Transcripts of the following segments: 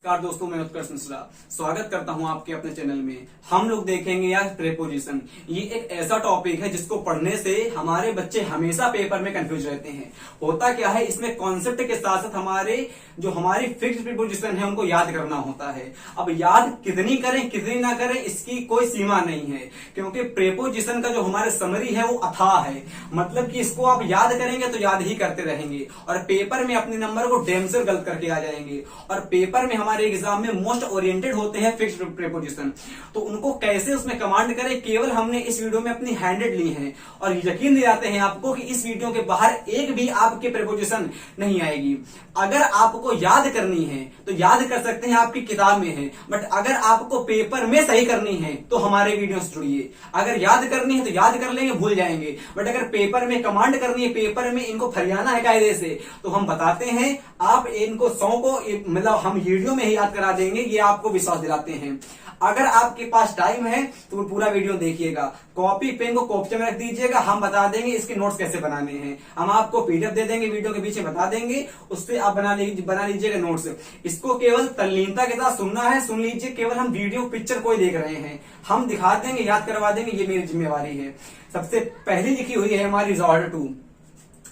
नमस्कार दोस्तों, मैं उत्कर्ष मिश्रा स्वागत करता हूं आपके अपने चैनल में। हम लोग देखेंगे यार प्रेपोजिशन। ये एक ऐसा टॉपिक है जिसको पढ़ने से हमारे बच्चे हमेशा पेपर में कंफ्यूज रहते हैं। होता क्या है, इसमें कॉन्सेप्ट के साथ साथ हमारी फिक्स प्रीपोजिशन है उनको याद करना होता है। अब याद कितनी करें कितनी ना करें इसकी कोई सीमा नहीं है, क्योंकि प्रेपोजिशन का जो हमारे समरी है वो अथाह है। मतलब कि इसको आप याद करेंगे तो याद ही करते रहेंगे और पेपर में अपने नंबर को डेमसर गलत करके आ जाएंगे। और पेपर में हमारे एग्जाम में मोस्ट ओरिएंटेड होते हैं फिक्स्ड प्रीपोजिशन, तो उनको कैसे उसमें कमांड करें, केवल हमने इस वीडियो में अपनी हैंडेड ली है। और यकीन दिलाते हैं आपको कि इस वीडियो के बाहर एक भी आपके प्रीपोजिशन नहीं आएगी। अगर आपको याद करनी है तो याद कर सकते हैं, आपकी किताब में है, बट अगर आपको पेपर में सही करनी है तो हमारे वीडियो से जुड़िए। अगर याद करनी है तो याद कर लेंगे, भूल जाएंगे, बट अगर पेपर में कमांड करनी है, पेपर में इनको फरियाना है कायदे से, तो हम बताते हैं। आप इनको 100 को मतलब हम वीडियो में ही याद करा देंगे, ये आपको विश्वास दिलाते हैं। अगर आपके पास टाइम है तो पूरा वीडियो देखिएगा, कॉपी पेन को कोपचे में रख दीजिएगा, हम बता देंगे इसके नोट्स कैसे बनाने हैं। हम आपको पीडीएफ दे देंगे, वीडियो के पीछे बता देंगे, उससे आप बना लीजिएगा नोट्स। इसको केवल तल्लीनता के साथ सुनना है, सुन लीजिए। केवल हम वीडियो पिक्चर कोई देख रहे हैं, हम दिखा देंगे, याद करवा देंगे, ये मेरी जिम्मेवारी है। सबसे पहली लिखी हुई है हमारी रिजॉर्ट टू।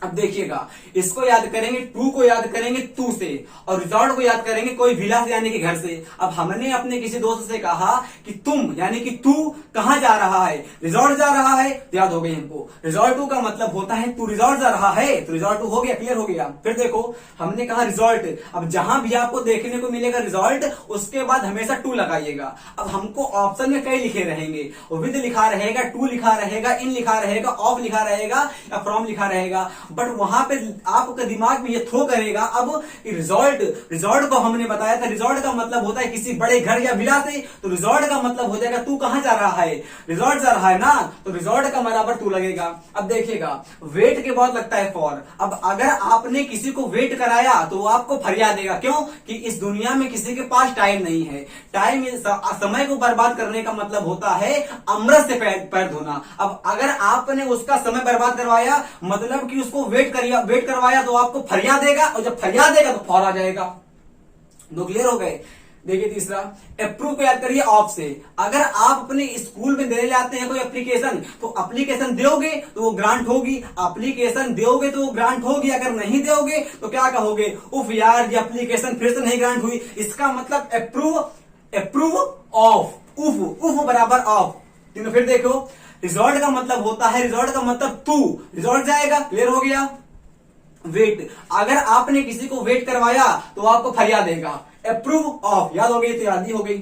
अब देखिएगा, इसको याद करेंगे, टू को याद करेंगे तू से, और रिजॉर्ट को याद करेंगे कोई विला से यानी कि घर से। अब हमने अपने किसी दोस्त से कहा कि तुम यानी कि तू कहां जा रहा है, रिजॉर्ट जा रहा है, तो याद हो गई हमको। रिजॉर्ट टू का मतलब होता है तू रिजॉर्ट जा रहा है, तो रिजॉर्ट टू हो गया, क्लियर हो गया। फिर देखो, हमने कहा रिजॉर्ट। अब जहां भी आपको देखने को मिलेगा रिजॉर्ट, उसके बाद हमेशा टू लगाइएगा। अब हमको ऑप्शन में कई लिखे रहेंगे, विद लिखा रहेगा, टू लिखा रहेगा, इन लिखा रहेगा, ऑफ लिखा रहेगा या फ्रॉम लिखा रहेगा, बट वहां पे आपके दिमाग में ये थ्रो करेगा। अब रिजॉर्ट को हमने बताया था, रिजॉर्ट का मतलब होता है किसी बड़े घर या विला से, तो रिजॉर्ट का मतलब हो जाएगा तू कहां जा रहा है, रिजॉर्ट जा रहा है ना, तो रिजॉर्ट का बराबर तू लगेगा। अब देखिएगा, वेट के बाद लगता है फॉर। अब अगर आपने किसी को वेट कराया तो वो आपको फरियाद देगा, क्यों कि इस दुनिया में किसी के पास टाइम नहीं है। टाइम समय को बर्बाद करने का मतलब होता है अमृत से पैर धोना। अब अगर आपने उसका समय बर्बाद करवाया, मतलब कि उसको वेट करवाया, तो आपको फरियाद देगा, और जब फरियाद देगा तो फौर आ जाएगा। दो क्लियर हो गए। देखिए तीसरा, अप्रूव को याद करिए ऑफ से। अगर आप अपने स्कूल में देने जाते हैं कोई एप्लीकेशन, तो एप्लीकेशन दोगे तो वो ग्रांट होगी, एप्लीकेशन दोगे तो वो ग्रांट होगी। अगर नहीं दोगे तो क्या कहोगे, उफ यार ये एप्लीकेशन फिर से नहीं ग्रांट हुई। इसका मतलब अप्रूव ऑफ, उफ बराबर ऑफ। तीनों फिर देखो, रिजॉर्ट का मतलब होता है, रिजॉर्ट का मतलब तू रिजॉर्ट जाएगा, क्लियर हो गया। वेट, अगर आपने किसी को वेट करवाया तो आपको फरियाद देगा, अप्रूव ऑफ, याद हो गई तो याद ही हो गई।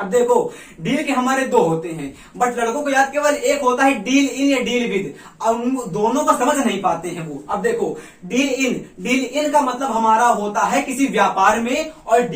अब देखो, डील के हमारे दो होते हैं, बट लड़कों को याद केवल एक होता है, डील इन या डील विद। अब दोनों को समझ नहीं पाते हैं वो। अब देखो, डील इन का मतलब हमारा होता है किसी व्यापार में, और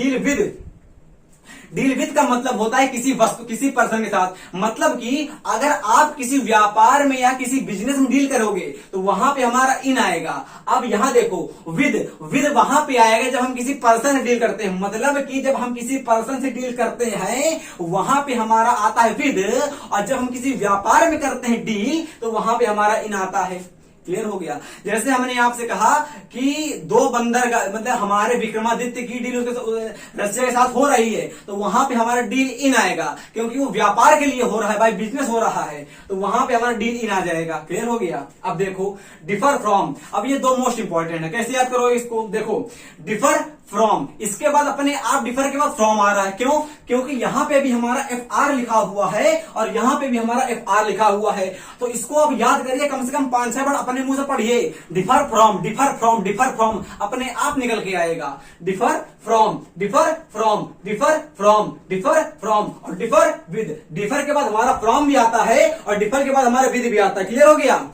डील विद का मतलब होता है किसी वस्तु, किसी पर्सन के साथ। मतलब कि अगर आप किसी व्यापार में या किसी बिजनेस में डील करोगे तो वहां पे हमारा इन आएगा। अब यहां देखो, विद वहां पे आएगा जब हम किसी पर्सन से डील करते हैं। मतलब कि जब हम किसी पर्सन से डील करते हैं वहां पे हमारा आता है विद, और जब हम किसी व्यापार में करते हैं डील तो वहां पे हमारा इन आता है। क्लियर हो गया। जैसे हमने आपसे कहा कि दो बंदर का मतलब हमारे विक्रमादित्य की डील रशिया के साथ हो रही है, तो वहां पे हमारा डील इन आएगा, क्योंकि वो व्यापार के लिए हो रहा है, भाई बिजनेस हो रहा है, तो वहां पे हमारा डील इन आ जाएगा। क्लियर हो गया। अब देखो, डिफर फ्रॉम। अब ये दो मोस्ट इंपॉर्टेंट है, कैसे याद करोगे इसको। देखो, डिफर फ्रॉम, इसके बाद अपने आप डिफर के बाद फ्रॉम आ रहा है, क्यों, क्योंकि यहां पे भी हमारा एफ आर लिखा हुआ है और यहां पे भी हमारा एफ आर लिखा हुआ है। तो इसको अब याद करिए, कम से कम 5-6 बार अपने मुंह से पढ़िए। Differ from, differ from, differ from, अपने आप निकल के आएगा। Differ from, differ from, differ from, differ from, और डिफर विद। डिफर के बाद हमारा फ्रॉम भी आता है और डिफर के बाद हमारा विद भी आता है। क्लियर हो गया।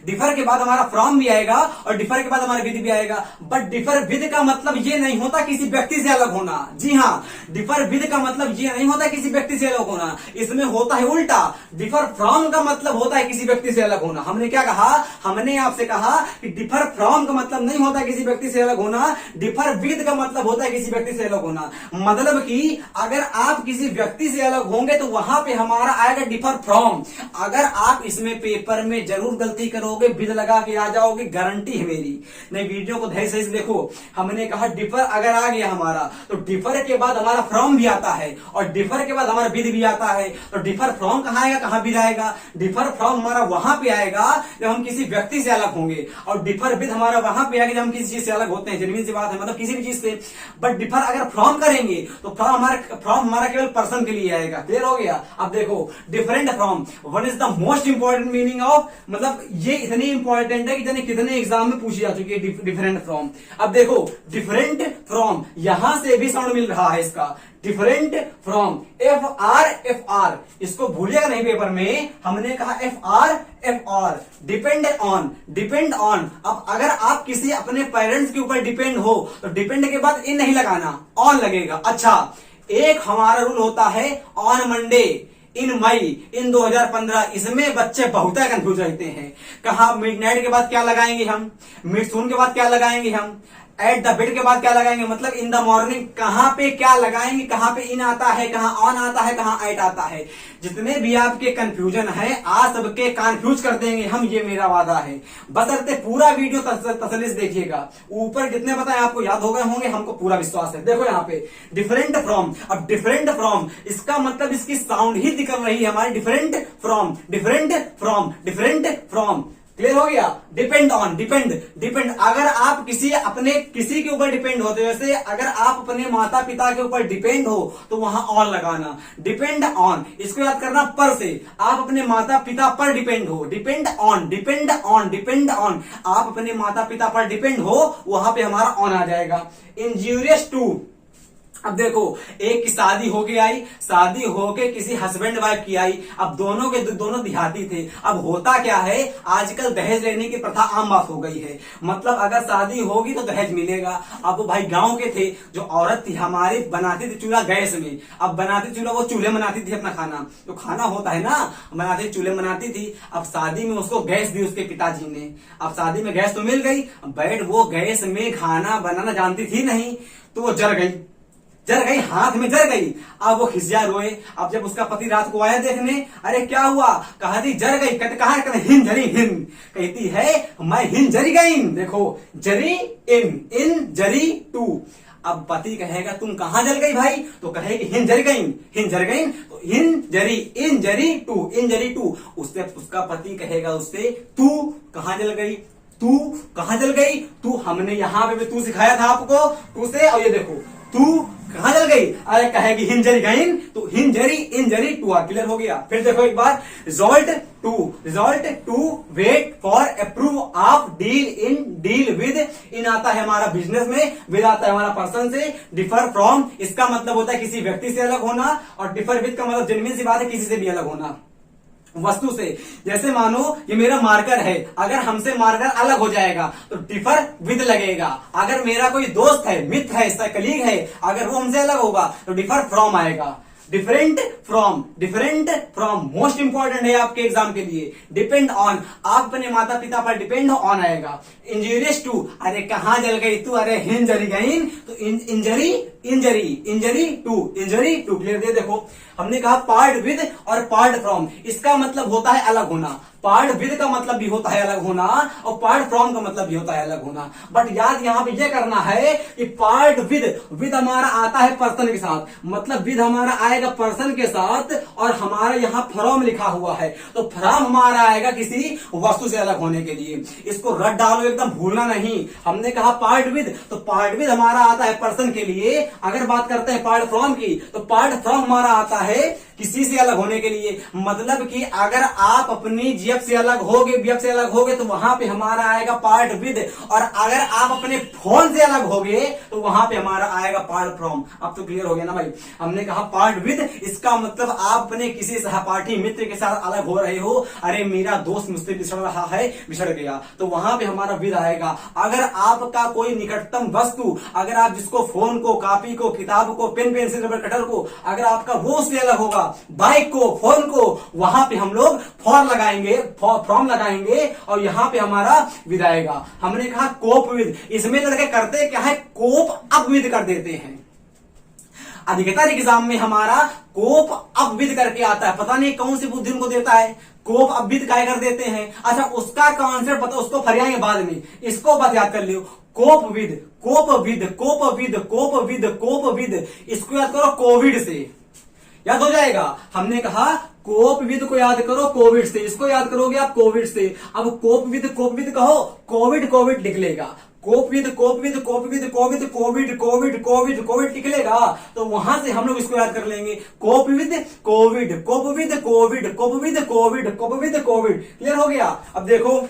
डिफर के बाद हमारा फ्रॉम भी आएगा और डिफर के बाद हमारा विद भी आएगा, बट डिफर विद का मतलब ये नहीं होता किसी व्यक्ति से अलग होना। जी हाँ, डिफर विद का मतलब ये नहीं होता किसी व्यक्ति से अलग होना, इसमें होता है उल्टा। डिफर फ्रॉम का मतलब होता है किसी व्यक्ति से अलग होना। हमने क्या कहा, हमने आपसे कहा कि डिफर फ्रॉम का मतलब नहीं होता किसी व्यक्ति से अलग होना, डिफर विद का मतलब होता है किसी व्यक्ति से अलग होना। मतलब कि अगर आप किसी व्यक्ति से अलग होंगे तो वहां पे हमारा आएगा डिफर फ्रॉम। अगर आप इसमें पेपर में जरूर गलती करो करोगे, विद लगा के आ जाओगे, गारंटी है मेरी। नहीं, वीडियो को ध्यान से देखो। हमने कहा डिफर अगर आ गया हमारा, तो डिफर के बाद हमारा फ्रॉम भी आता है, और डिफर के बाद हमारा विद भी आता है। तो डिफर फ्रॉम कहाँ आएगा, कहाँ विद आएगा? डिफर फ्रॉम हमारा वहां पे आएगा जब हम किसी व्यक्ति से अलग होंगे, और डिफर विद हमारा वहां पे आएगा जब हम किसी चीज से अलग होते हैं। जेन्युइन सी बात है, मतलब किसी भी चीज से। बट डिफर अगर फ्रॉम करेंगे तो फ्रॉम हमारा केवल पर्सन के लिए आएगा। क्लियर हो गया? अब देखो, different from one is the most important meaning of, मतलब ये इतनी इंपॉर्टेंट है कि जाने कितने एग्जाम में पूछी जा चुकी है डिफरेंट फ्रॉम। अब देखो, डिफरेंट फ्रॉम यहां से भी साउंड मिल रहा है इसका, डिफरेंट फ्रॉम, एफ आर, इसको भूलिएगा नहीं पेपर में। हमने कहा एफ आर, डिपेंड ऑन। अब अगर आप किसी अपने पेरेंट्स के ऊपर डिपेंड हो तो डिपेंड के बाद इन नहीं लगाना, ऑन लगेगा। अच्छा, एक हमारा रूल होता है ऑन मंडे, इन मई, इन 2015, इसमें बच्चे बहुत कंफ्यूज रहते हैं। कहा मिडनाइट के बाद क्या लगाएंगे हम, मिड सून के बाद क्या लगाएंगे हम, एट द बेड के बाद क्या लगाएंगे, मतलब इन द मॉर्निंग कहां पे क्या लगाएंगे, कहां पे इन आता है, कहां ऑन आता है, कहां एट आता है। जितने भी आपके कंफ्यूजन है आज सबके कंफ्यूज कर देंगे हम, ये मेरा वादा है। बशर्ते पूरा वीडियो तसल्ली से देखिएगा। ऊपर जितने बताए आपको याद हो गए होंगे, हमको पूरा विश्वास है। देखो यहाँ पे डिफरेंट फ्रॉम, अब डिफरेंट फ्रॉम इसका मतलब इसकी साउंड ही निकल रही है हमारी, different from, different from, different from. Clear हो गया? डिपेंड ऑन, डिपेंड अगर आप किसी के ऊपर डिपेंड होते, जैसे अगर आप अपने माता पिता के ऊपर डिपेंड हो तो वहां ऑन लगाना। डिपेंड ऑन, इसको याद करना पर से, आप अपने माता पिता पर डिपेंड हो, डिपेंड ऑन, आप अपने माता पिता पर डिपेंड हो, वहां पे हमारा ऑन आ जाएगा। इंजूरियस टू, अब देखो, एक की शादी होके आई, शादी होके किसी हस्बैंड वाइफ की आई। अब दोनों देहाती थे। अब होता क्या है, आजकल दहेज लेने की प्रथा आम बात हो गई है। मतलब अगर शादी होगी तो दहेज मिलेगा। अब वो भाई गांव के थे, जो औरत थी हमारी बनाती थी चूल्हा गैस में। अब बनाती चूल्हा, वो चूल्हे बनाती थी अपना खाना, जो खाना होता है ना, बनाती चूल्हे बनाती थी। अब शादी में उसको गैस दी उसके पिताजी ने। अब शादी में गैस तो मिल गई, बट वो गैस में खाना बनाना जानती थी नहीं, तो वो जल गई, हाथ में जल गई। अब वो खिसिया रोए। अब जब उसका पति रात को आया देखने, अरे क्या हुआ, कहा थी जर गई, कहते कहा, हिन जरी हिन, कहती है मैं हिन जरी गई। देखो, जरी इन जरी टू। अब पति कहेगा तुम कहां जल गई भाई, तो कहेगी हिन जरी गई, तो इन जरी टू। उससे उसका पति कहेगा उससे, तू कहां जल गई, तू हमने यहां पे तू सिखाया था आपको, तू से। और ये देखो, तू कहां जल गई, अरे कहेगी हिंजरी गईन, तो हिंजरी इंजरी टू। क्लियर हो गया? फिर देखो एक बार, result to wait for approve of deal with, in आता है हमारा बिजनेस में, विद आता है हमारा पर्सन से। डिफर फ्रॉम, इसका मतलब होता है किसी व्यक्ति से अलग होना, और डिफर विद का मतलब जेन्युइन सी बात है, किसी से भी अलग होना, वस्तु से। जैसे मानो ये मेरा मार्कर है, अगर हमसे मार्कर अलग हो जाएगा तो डिफर विद लगेगा। अगर मेरा कोई दोस्त है, मित्र है, कलीग है, अगर वो हमसे अलग होगा तो डिफर फ्रॉम आएगा। डिफरेंट फ्रॉम मोस्ट इंपॉर्टेंट है आपके एग्जाम के लिए। डिपेंड ऑन, आप अपने माता पिता पर डिपेंड हो, ऑन आएगा। इंजूरियस टू, अरे कहां जल गई तू, अरे हिन जरी गई, तो इंजरी टू। क्लियर दे? देखो, हमने कहा पार्ट विद और पार्ट फ्रॉम, इसका मतलब होता है अलग होना। पार्ट विद का मतलब भी होता है अलग होना, और पार्ट फ्रॉम का मतलब भी होता है अलग होना। बट याद यहां पे ये करना है कि पार्ट विद हमारा आता है पर्सन के साथ, मतलब विद हमारा आएगा पर्सन के साथ, और हमारा यहां फ्रॉम लिखा हुआ है, तो फ्रॉम हमारा आएगा किसी वस्तु से अलग होने के लिए। इसको रट डालो, एकदम भूलना नहीं। हमने कहा पार्ट विद, तो पार्ट विद हमारा आता है पर्सन के लिए। अगर बात करते हैं पार्ट फ्रॉम की, तो पार्ट फ्रॉम हमारा आता है किसी से अलग होने के लिए। मतलब कि अगर आप अपनी जीएफ से अलग होगे, बीएफ से अलग होगे, तो वहां पे हमारा आएगा पार्ट विद, और अगर आप अपने फोन से अलग होगे तो वहां पे हमारा आएगा पार्ट फ्रॉम। अब तो क्लियर हो गया ना भाई? हमने कहा पार्ट विद, इसका मतलब आप अपने किसी सहपाठी मित्र के साथ अलग हो रहे हो। अरे मेरा दोस्त मुझसे बिछड़ रहा है, बिछड़ गया, तो वहां पे हमारा विद आएगा। अगर आपका कोई निकटतम वस्तु, अगर आप जिसको फोन को, कॉपी को, किताब को, पेन पेंसिल रबर कटर को, अगर आपका वो उससे अलग होगा, बाइक को, फोन को, वहां पे हम लोग फ्रॉम लगाएंगे, और यहां पे हमारा विद आएगा। हमने कहा कोप विद, इसमें लड़के करते क्या है, कोप अप विद कर देते हैं। अधिकतर एग्जाम में हमारा कोप अप विद करके आता है, पता नहीं कौन सी बुद्धि उनको देता है। कोप अब विद काय कर देते हैं। अच्छा उसका कॉन्सेप्ट पता, उसको फरियाएंगे बाद में, इसको बात याद कर लियो। Cope with, cope with, cope with, cope with, cope with, इसको याद करो कोविड से, याद हो जाएगा। हमने कहा कोप विद को याद करो कोविड से, इसको याद करोगे आप कोविड से। अब कोप विद कहो, कोविड कोविड निकलेगा। Cope with, cope with, cope with, Covid, Covid, Covid, Covid, Covid निकलेगा, तो वहां से हम लोग इसको याद कर लेंगे। Cope with Covid, cope with Covid, cope with Covid, cope with Covid. Clear हो गया। अब देखो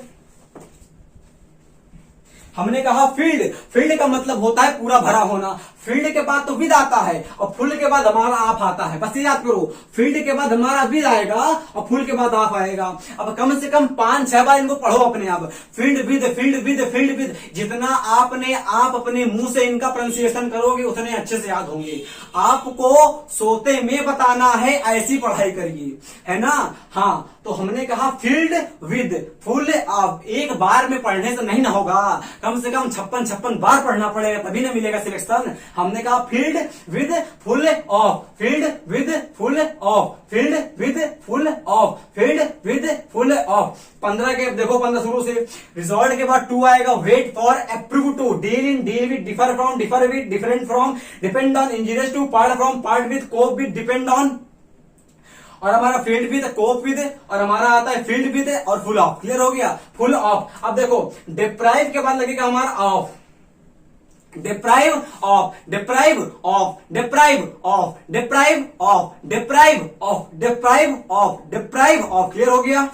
हमने कहा फील्ड, फील्ड का मतलब होता है पूरा भरा होना। फील्ड के बाद तो विद आता है और फुल के बाद हमारा आप आता है, बस ये याद करो। फील्ड के बाद हमारा विद आएगा और फुल के बाद आप आएगा। अब कम से कम 5-6 बार इनको पढ़ो अपने आप। Field with, field with, field with, जितना आपने आप अपने मुंह से इनका प्रोनाउंसिएशन करोगे उतने अच्छे से याद होंगे। आपको सोते में बताना है, ऐसी पढ़ाई करिए, है ना। हाँ तो हमने कहा फील्ड विद फुल ऑफ, एक बार में पढ़ने से नहीं ना होगा, कम से कम 56 बार पढ़ना पड़ेगा, तभी ना मिलेगा सिलेक्शन। हमने कहा field with full of, field with full of, field with full of, field with full of. 15 के देखो 15 शुरू से। रिजल्ट के बाद 2 आएगा, wait for approve to, deal in, deal with, differ from, differ with, different from, depend on, engineers to, part from, part with, cope with, depend on, और हमारा field with, cope with, और हमारा आता है field with और full of. Clear हो गया, full of. अब देखो डिप्राइव के बाद लगेगा हमारा of, deprive of, deprive of, deprive of, deprive of, deprive of, deprive of, deprive of. Clear हो गया।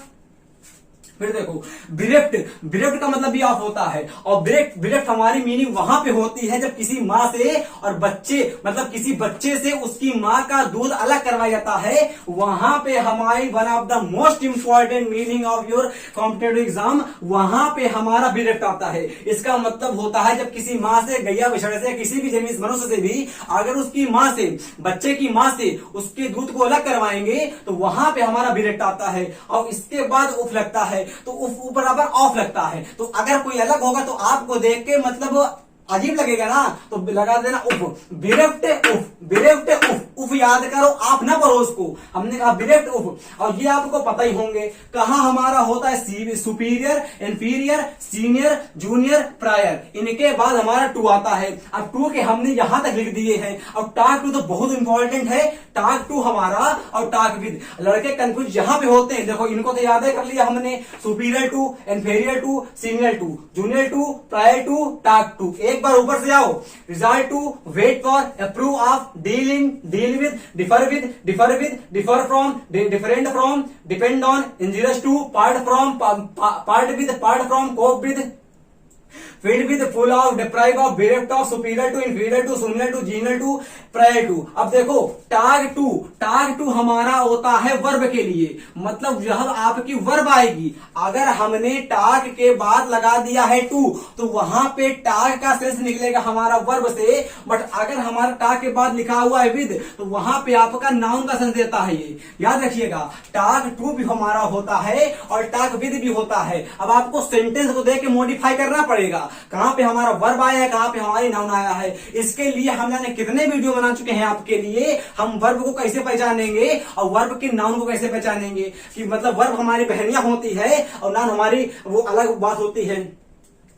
फिर देखो बिरेफ्ट, बिरेफ्ट का मतलब भी ऑफ होता है, और बिरेफ्ट हमारी मीनिंग वहां पे होती है जब किसी माँ से और बच्चे, मतलब किसी बच्चे से उसकी माँ का दूध अलग करवाया जाता है, वहां पे हमारी one of the most important meaning of your competitive exam, वहां पे हमारा बिरेफ्ट आता है। इसका मतलब होता है जब किसी माँ से, गैया बछड़े से, किसी भी जन्मी मनुष्य से भी अगर उसकी माँ से, बच्चे की माँ से उसके दूध को अलग करवाएंगे तो वहां पे हमारा बिरेफ्ट आता है, और इसके बाद उफ लगता है तो उफ बराबर ऑफ लगता है। तो अगर कोई अलग होगा तो आपको देख के मतलब अजीब लगेगा ना, तो लगा देना उफ, बिरेफ्ट उफ, बिरेफ्ट उफ, उफ याद करो, आप ना पढ़ो उसको। हमने कहा बिरेफ्ट उफ, और ये आपको पता ही होंगे कहां हमारा होता है, superior, inferior, senior, junior, prior, इनके बाद हमारा टू आता है। अब टू के हमने यहां तक लिख दिए हैं। अब टाक टू तो बहुत इंपॉर्टेंट है, टाक टू हमारा और टाक विद। लड़के कंफ्यूज यहां पे होते हैं, देखो इनको तो याद कर लिया हमने, superior to, inferior to, senior to, junior to, prior to, talk to. एक बार ऊपर से आओ, result to, wait for, approve of, deal in, deal with, differ with, differ with, differ from, different from, depend on, engineers to, part from, part with, part from, cope with, field with, full of, deprive of, bereft of, superior to, inferior to, senior to, junior to, prior to. अब देखो टाग to, talk to हमारा होता है verb के लिए, मतलब जब आपकी वर्ब आएगी, अगर हमने टाग के बाद लगा दिया है टू तो वहां पे टाग का सेंस निकलेगा हमारा वर्ब से, बट अगर हमारा टाग के बाद लिखा हुआ है विद तो वहां पे आपका नाउन का सेंस देता है। ये याद रखिएगा, टाग टू भी हमारा होता है और टाग विद भी होता है। अब आपको सेंटेंस को देख के मॉडिफाई करना पड़ेगा, कहां पे हमारा वर्ब आया है, कहां पे हमारी नाउन आया है। इसके लिए हमने कितने वीडियो बना चुके हैं आपके लिए, हम वर्ब को कैसे पहचानेंगे और वर्ब के नाउन को कैसे पहचानेंगे, कि मतलब वर्ब हमारी बहनियां होती है और नाउन हमारी वो अलग बात होती है,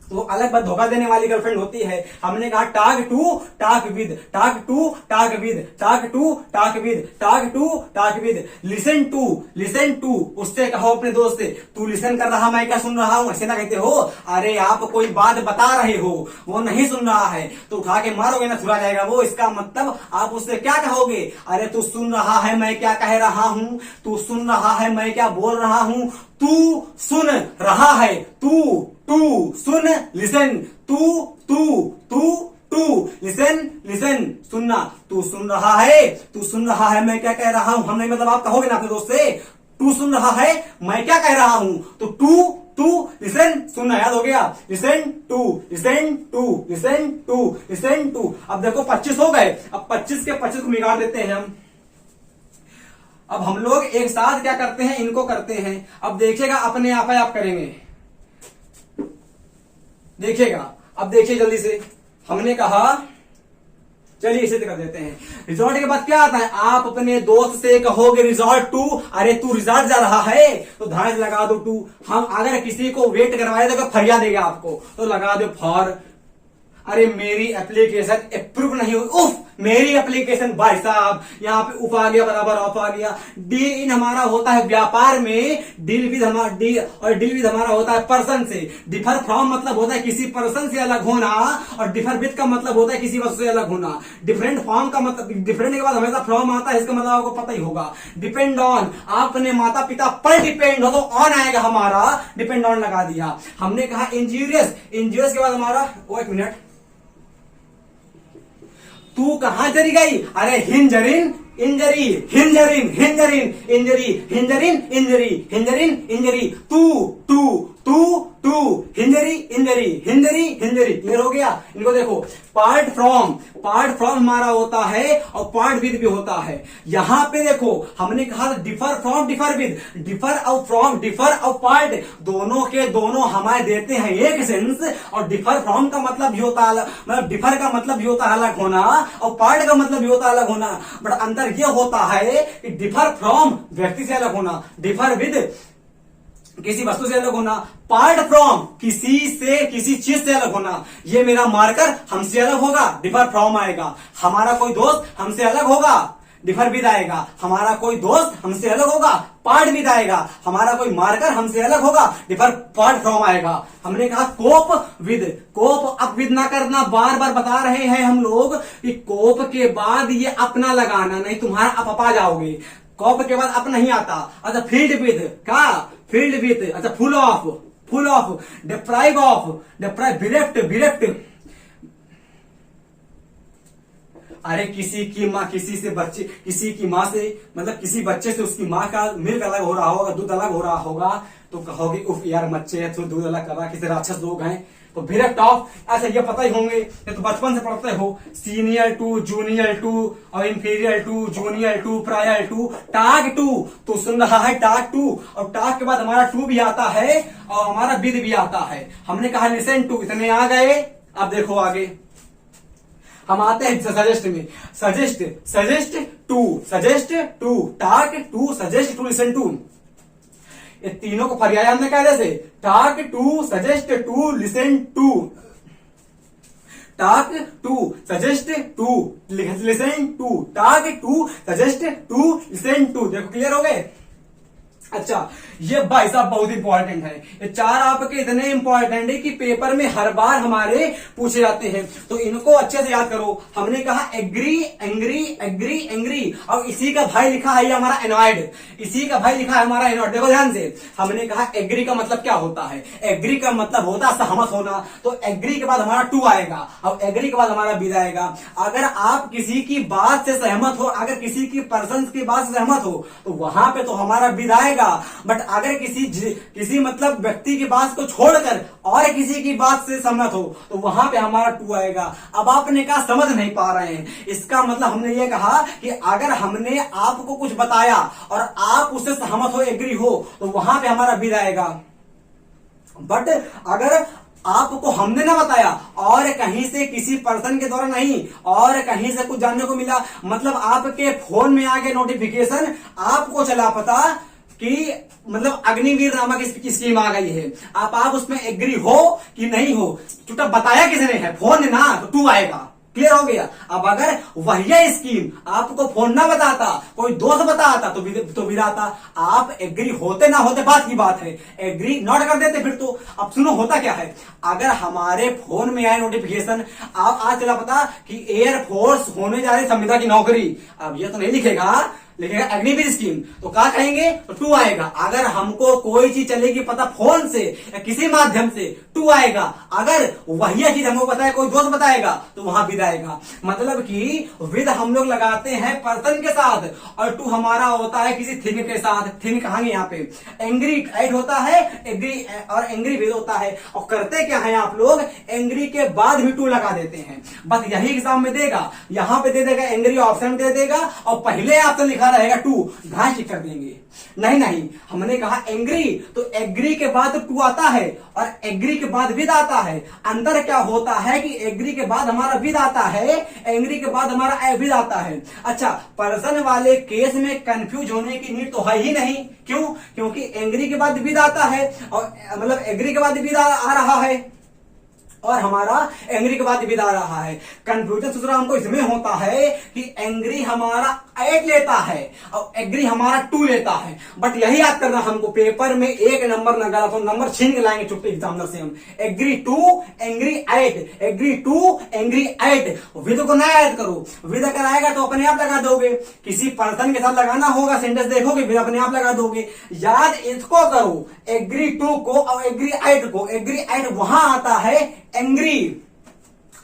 वो अलग बात धोखा देने वाली गर्लफ्रेंड होती है। हमने कहा talk to, talk with, talk to, talk with, talk to, talk with, talk to, talk with. Listen to, listen to, उससे कहो अपने दोस्त से, तू लिसन कर रहा, मैं क्या सुन रहा हूं, ऐसे ना कहते हो। अरे आप कोई बात बता रहे हो, वो नहीं सुन रहा है तो उठा के मारोगे ना, सुना जाएगा वो। इसका मतलब आप उससे क्या कहोगे, अरे तू सुन रहा है मैं क्या कह रहा हूं, तू सुन रहा है मैं क्या बोल रहा हूं, तू सुन रहा है, तू सुन, लिसन, तू लिसन, लिसन सुनना, तू सुन रहा है, तू सुन रहा है मैं क्या कह रहा हूं। हमने मतलब आप कहोगे ना अपने दोस्त से, तू सुन रहा है मैं क्या कह रहा हूं, तो टू लिसन सुनना, याद हो गया, listen to, listen to, listen to, listen to. अब देखो 25 हो गए, अब 25 के 25 को बिगाड़ देते हैं हम। अब हम लोग एक साथ क्या करते हैं, इनको करते हैं। अब देखिएगा अपने आप करेंगे, देखिएगा। अब देखिए जल्दी से, हमने कहा चलिए इसे कर देते हैं। रिजॉर्ट के बाद क्या आता है, आप अपने दोस्त से कहोगे रिजॉर्ट टू, अरे तू रिजॉर्ट जा रहा है तो ध्यान से लगा दो टू। हम अगर किसी को वेट करवाए तो फरियाद देगा आपको, तो लगा दो फॉर। अरे मेरी एप्लीकेशन अप्रूव नहीं हुई, उफ मेरी एप्लीकेशन, भाई साहब यहाँ पे उफ आ गया बराबर ऑफ आ गया। डील इन हमारा होता है व्यापार में, डील विद हमारा होता है पर्सन से। डिफर फ्रॉम मतलब होता है किसी पर्सन से अलग होना, और डिफर विद का मतलब होता है किसी वस्तु से अलग होना। डिफरेंट फॉर्म का मतलब, डिफरेंट के बाद हमेशा फ्रॉम आता है, इसका मतलब आपको पता ही होगा। डिपेंड ऑन, आप अपने माता पिता पर डिपेंड हो तो ऑन आएगा हमारा, डिपेंड ऑन लगा दिया। हमने कहा इंजीरियस, इंजीरियस के बाद हमारा, वो एक मिनट, तू कहां चली गई, अरे हिंजरिन इंजरी, हिंजरिन हिंजरिन इंजरी, हिंजरिन इंजरी, हिंजरिन इंजरी, तू टू टू टू, हिंजरी इंजरी, हिंजरी हिंजरी। क्लियर हो गया। इनको देखो, पार्ट फ्रॉम हमारा होता है और पार्ट विद भी होता है। यहां पे देखो हमने कहा differ from differ with, differ और फ्रॉम, डिफर और पार्ट दोनों के दोनों हमारे देते हैं एक सेंस, और डिफर फ्रॉम का मतलब भी होता है, मतलब डिफर का मतलब भी होता है अलग होना, और पार्ट का मतलब भी होता है अलग होना। बट अंतर यह होता है कि डिफर फ्रॉम व्यक्ति से अलग होना, डिफर विद किसी वस्तु से अलग होना, पार्ट फ्रॉम किसी चीज से अलग होना। ये मेरा मार्कर हमसे अलग होगा, डिफर फ्रॉम आएगा। हमारा कोई दोस्त हमसे अलग होगा, डिफर विद आएगा। हमारा कोई दोस्त हमसे अलग होगा, पार्ट विद आएगा। हमारा कोई मार्कर हमसे अलग होगा, डिफर पार्ट फ्रॉम आएगा। हमने कहा cope with, cope up with ना करना, बार बार बता रहे हैं हम लोग कि कोप के बाद ये अपना लगाना, नहीं तुम्हारा अप आ जाओगे। कोप के बाद अप नहीं आता। अच्छा फील्ड विद, का फील्ड विद, अच्छा full of, deprive of, deprive, bereft. अरे किसी की माँ किसी की माँ से, मतलब किसी बच्चे से उसकी माँ का मिल्क अलग हो रहा होगा, दूध अलग हो रहा होगा, तो कहोगे उफ यार बच्चे है तो दूध अलग कर रहा, किसी राक्षस लोग हैं, तो बिरेफ्ट ऑफ। ऐसा ये पता ही होंगे, ये तो बचपन से पढ़ते हो। सीनियर टू, जूनियर टू, और inferior to, junior to, prior to, talk to, तो सुन रहा है टाग टू, और टाग के बाद हमारा टू भी आता है और हमारा विद भी आता है। हमने कहा लिसन टू, इतने आ गए। अब देखो आगे हम आते हैं सजेस्ट में, suggest to, talk to, suggest to, listen to. ये तीनों को पर्याय हमने कहा जैसे talk to, suggest to, listen to, talk to, suggest to, listen to, talk to, suggest to, listen to. देखो क्लियर हो गए। अच्छा ये भाई साहब बहुत इंपॉर्टेंट है, ये चार आपके इतने इंपॉर्टेंट है कि पेपर में हर बार हमारे पूछे जाते हैं, तो इनको अच्छे से याद करो। हमने कहा एग्री, एंग्री, और इसी का भाई लिखा है हमारा एनॉयड, इसी का भाई लिखा है हमारा एनॉयड। देखो ध्यान से, हमने कहा एग्री का मतलब क्या होता है, एग्री का मतलब होता है सहमत होना, तो एग्री के बाद हमारा टू आएगा और एग्री के बाद हमारा विद आएगा। अगर आप किसी की बात से सहमत हो, अगर किसी की पर्सन की बात से सहमत हो, तो वहां पे तो हमारा विद आएगा। बट अगर किसी मतलब व्यक्ति की बात को छोड़कर और किसी की बात से सहमत हो, तो वहां पे हमारा टू आएगा। अब आपने कहा समझ नहीं पा रहे हैं, इसका मतलब हमने ये कहा कि अगर हमने आपको कुछ बताया और आप उससे सहमत हो, एग्री हो, तो वहां पे हमारा विद आएगा। बट अगर आपको हमने ना बताया और कहीं से किसी पर्सन के द्वारा नहीं, और कहीं से कुछ जानने को मिला, मतलब आपके फोन में आगे नोटिफिकेशन, आपको चला पता कि मतलब अग्निवीर नामक स्कीम आ गई है, आप उसमें एग्री हो कि नहीं हो, चुटा बताया किसने है, फोन ना, तो टू आएगा। क्लियर हो गया। अब अगर वही स्कीम आपको फोन ना बताता, कोई दोस्त बताता, तो विद आता। आप एग्री होते ना होते बात की बात है, एग्री नॉट कर देते फिर तो। अब सुनो होता क्या है, अगर हमारे फोन में आए नोटिफिकेशन, आप आज चला पता कि एयरफोर्स होने जा रही संविदा की नौकरी, अब ये तो नहीं लिखेगा अग्निवीर स्कीम, तो क्या कहेंगे, तो टू आएगा। अगर हमको कोई चीज चलेगी पता फोन से या किसी माध्यम से, टू आएगा। अगर वही चीज हमको पता है, कोई दोस्त बताएगा, तो वहां विद आएगा। मतलब कि विद हम लोग लगाते हैं पर्सन के साथ, और टू हमारा होता है किसी थिंग के साथ। थिंग कहांगे यहाँ पे, एंग्री ऐड होता है, एग्री और एंग्री विद होता है। और करते क्या है आप लोग, एंग्री के बाद भी टू लगा देते हैं। बस यही एग्जाम में देगा, यहाँ पे दे देगा एंग्री ऑप्शन दे देगा, और पहले आपसे लिखा लिखा रहेगा टू, घास टिक कर देंगे। नहीं नहीं, हमने कहा एंग्री, तो एग्री के बाद टू आता है और एग्री के बाद विद आता है। अंतर क्या होता है कि एग्री के बाद हमारा विद आता है, एंग्री के बाद हमारा विद आता है। अच्छा, पर्सन वाले केस में कंफ्यूज होने की नीड तो है ही नहीं। क्यों? क्योंकि एंग्री के बाद विद आता है और मतलब एग्री के बाद विद आ रहा है और हमारा एंग्री के बाद विद आ रहा है। कंफ्यूजन दूसरा हमको इसमें होता है कि एंग्री हमारा 8 लेता है और एग्री हमारा 2 लेता है। बट यही याद करना हमको, पेपर में एक नंबर न गया तो नंबर छीन के लाएंगे छुट्टी एग्जामिनर से हम। Agree 2 angry 8, agree 2 angry 8। With को ना ऐड करो, विद अगर आएगा तो अपने आप लगा दोगे। किसी पर्सन के साथ लगाना होगा, सेंटेंस देखोगे विद अपने आप लगा दोगे। याद इसको करो, एग्री 2 को और एग्री 8 को। एग्री 8 वहां आता है एंग्री।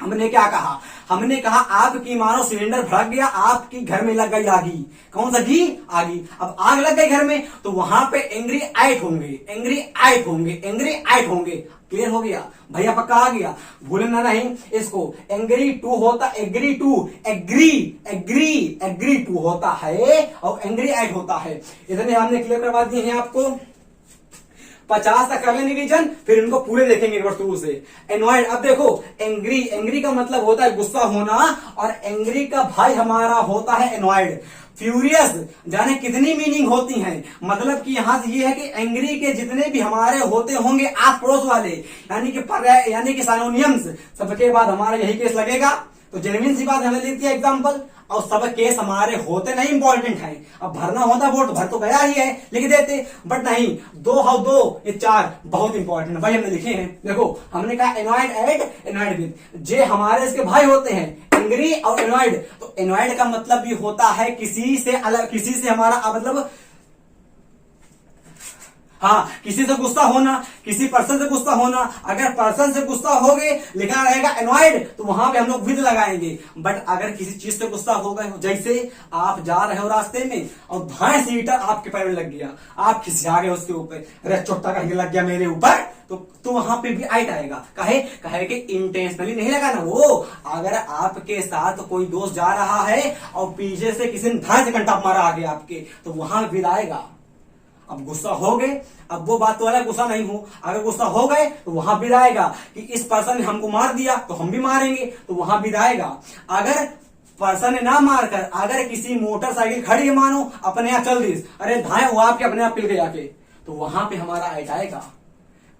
हमने क्या कहा? हमने कहा आपकी मानो सिलेंडर भड़क गया, आपकी घर में लग गई आगी। कौन सा घी? आगी। अब आग लग गई घर में तो वहां पे एंग्री 8 होंगे, एंग्री 8 होंगे, एंग्री 8 होंगे। क्लियर हो गया भैया? पक्का आ गया? भूलना नहीं इसको। एंग्री 2 होता, एग्री 2, एग्री एग्री एग्री 2 होता है और एंग्री 8 होता है। इतने हमने क्लियर करवा दिए हैं आपको। 50 तक कर लें रिवीजन, फिर इनको पूरे देखेंगे एक बार शुरू से। एनॉयड, अब देखो एंग्री, एंग्री का मतलब होता है गुस्सा होना और एंग्री का भाई हमारा होता है एनॉयड। फ्यूरियस, जाने कितनी मीनिंग होती हैं। मतलब कि यहां से ये है कि एंग्री के जितने भी हमारे होते होंगे आस पड़ोस वाले, यानी कि साइनोनियम्स, सबके बाद हमारा यही केस लगेगा। तो जेन्युइन सी बात हमें लेती है एग्जाम्पल, और सब केस हमारे होते नहीं इंपॉर्टेंट है। अब भरना होता बोर्ड भर तो गया ही है, लिख देते, बट नहीं। 2 हाउ 2 ये 4 बहुत इंपॉर्टेंट भाई हमने लिखे हैं। देखो हमने कहा एनॉयड 8 एनॉयड विद, जे हमारे इसके भाई होते हैं एंग्री और एनॉयड। तो एनॉयड का मतलब भी होता है किसी से अलग, किसी से हमारा मतलब हाँ, किसी से गुस्सा होना, किसी पर्सन से गुस्सा होना। अगर पर्सन से गुस्सा हो गए लिखा रहेगा एनॉयड, तो वहां पे हम लोग विद लगाएंगे। बट अगर किसी चीज से गुस्सा हो गए, जैसे आप जा रहे हो रास्ते में और भैंस ईंटा आपके पैर में लग गया, आप खिसिया गए उसके ऊपर, अरे चोटा कहीं लग गया मेरे ऊपर, तो वहां पे भी आइट आएगा। कहे कि इंटेंशनली नहीं लगाना वो। अगर आपके साथ कोई दोस्त जा रहा है और पीछे से किसी ने धड़ से कंटा मारा आगे आपके, तो वहां विद आएगा। अब गुस्सा हो गए, अब वो बात वाला गुस्सा नहीं हो, अगर गुस्सा हो गए तो वहां भी आएगा कि इस पर्सन ने हमको मार दिया तो हम भी मारेंगे, तो वहां भी आएगा। अगर पर्सन ने ना मारकर अगर किसी मोटरसाइकिल खड़ी है मानो, अपने आप चल दी, अरे धाए वो आपके अपने आप पिल गए आके, तो वहां पे हमारा ऐड आएगा।